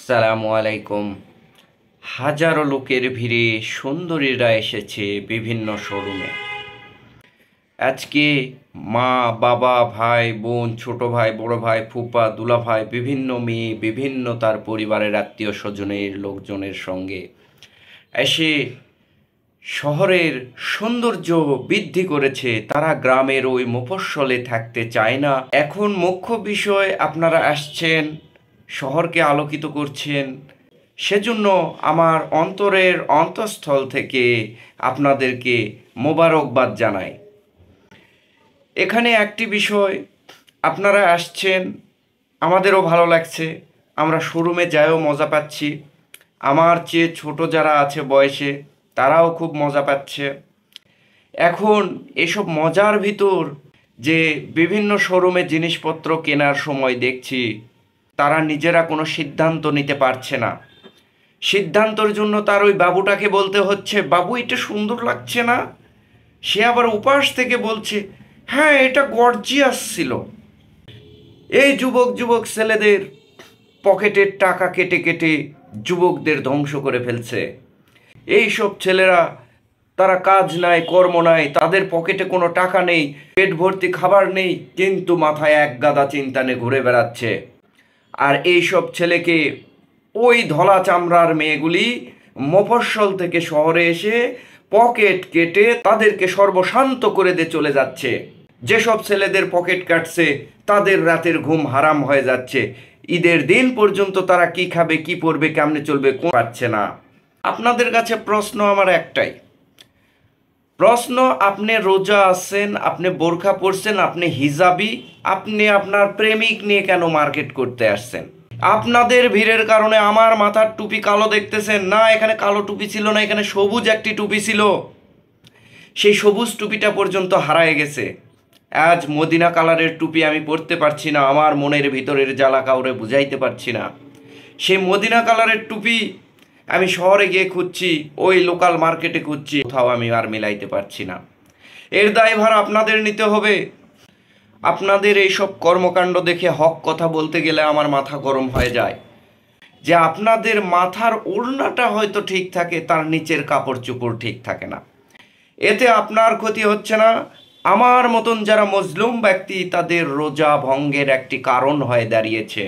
আসসালামু আলাইকুম। হাজারো লোকের ভিড়ে সুন্দরীরা এসেছে বিভিন্ন শোরুমে। আজকে মা, বাবা, ভাই, বোন, ছোট ভাই, বড় ভাই, ফুপা, দুলা ভাই, বিভিন্ন মেয়ে, বিভিন্ন তার পরিবারের আত্মীয় স্বজনের লোকজনের সঙ্গে এসে শহরের সৌন্দর্য বৃদ্ধি করেছে। তারা গ্রামের ওই মফস্বলে থাকতে চায় না। এখন মুখ্য বিষয়, আপনারা আসছেন, শহরকে আলোকিত করছেন। সেজন্য আমার অন্তরের অন্তঃস্থল থেকে আপনাদেরকে মোবারকবাদ জানাই। এখানে একটি বিষয়, আপনারা আসছেন, আমাদেরও ভালো লাগছে। আমরা শোরুমে যাইও মজা পাচ্ছি। আমার চেয়ে ছোট যারা আছে বয়সে, তারাও খুব মজা পাচ্ছে। এখন এসব মজার ভিতর যে বিভিন্ন শোরুমে জিনিসপত্র কেনার সময় দেখছি তারা নিজেরা কোনো সিদ্ধান্ত নিতে পারছে না। সিদ্ধান্তর জন্য তার ওই বাবুটাকে বলতে হচ্ছে, বাবু এটা সুন্দর লাগছে না? সে আবার উপাস থেকে বলছে, হ্যাঁ এটা গর্জিয়াস ছিল। এই যুবক ছেলেদের পকেটের টাকা কেটে কেটে যুবকদের ধ্বংস করে ফেলছে। এই সব ছেলেরা, তারা কাজ নাই, কর্ম নাই, তাদের পকেটে কোনো টাকা নেই, পেট ভর্তি খাবার নেই, কিন্তু মাথায় এক গাদা চিন্তা নিয়ে ঘুরে বেড়াচ্ছে। আর এই সব ছেলেকে ওই ধলা চামড়ার মেয়েগুলি মফস্বল থেকে শহরে এসে পকেট কেটে তাদেরকে সর্বশান্ত করে দিয়ে চলে যাচ্ছে। যেসব ছেলেদের পকেট কাটছে তাদের রাতের ঘুম হারাম হয়ে যাচ্ছে। ঈদের দিন পর্যন্ত তারা কি খাবে, কি পরবে, কেমনে চলবে পারছে না। আপনাদের কাছে প্রশ্ন আমার একটাই প্রশ্ন, আপনি রোজা আছেন, আপনি বোরখা পরছেন, আপনি হিজাবি, আপনি আপনার প্রেমিক নিয়ে কেন মার্কেট করতে আসছেন? আপনাদের ভিড়ের কারণে আমার মাথার টুপি কালো দেখতেছেন না? এখানে কালো টুপি ছিল না, এখানে সবুজ একটি টুপি ছিল। সেই সবুজ টুপিটা পর্যন্ত হারায় গেছে। আজ মদিনা কালারের টুপি আমি পরতে পারছি না, আমার মনের ভিতরের জ্বালা কাউরে বুঝাইতে পারছি না। সেই মদিনা কালারের টুপি আমি শহরে গিয়ে খুঁজছি, ওই লোকাল মার্কেটে খুঁজছি, কোথাও আমি আর মিলাইতে পারছি না। এর দায়ভার আপনাদের নিতে হবে। আপনাদের এইসব কর্মকাণ্ড দেখে হক কথা বলতে গেলে আমার মাথা গরম হয়ে যায়। যে আপনাদের মাথার ওড়নাটা হয়তো ঠিক থাকে, তার নিচের কাপড় চোপড় ঠিক থাকে না। এতে আপনার ক্ষতি হচ্ছে না, আমার মতন যারা মজলুম ব্যক্তি তাদের রোজা ভঙ্গের একটি কারণ হয়ে দাঁড়িয়েছে।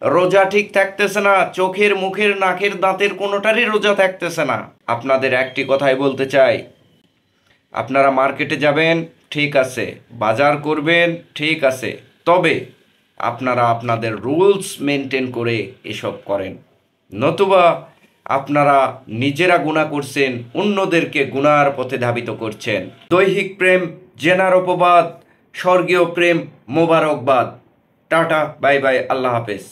রোজা ঠিক থাকতেছে না, চোখের, মুখের, নাকের, দাঁতের কোনোটারই রোজা থাকতেছে না। আপনাদের একটি কথাই বলতে চাই, আপনারা মার্কেটে যাবেন ঠিক আছে, বাজার করবেন ঠিক আছে, তবে আপনারা আপনাদের রুলস মেনটেন করে এসব করেন। নতুবা আপনারা নিজেরা গুনাহ করছেন, অন্যদেরকে গুনার পথে ধাবিত করছেন। দৈহিক প্রেম জেনার অপবাদ, স্বর্গীয় প্রেম মোবারকবাদ। টাটা, বাই বাই, আল্লাহ হাফেজ।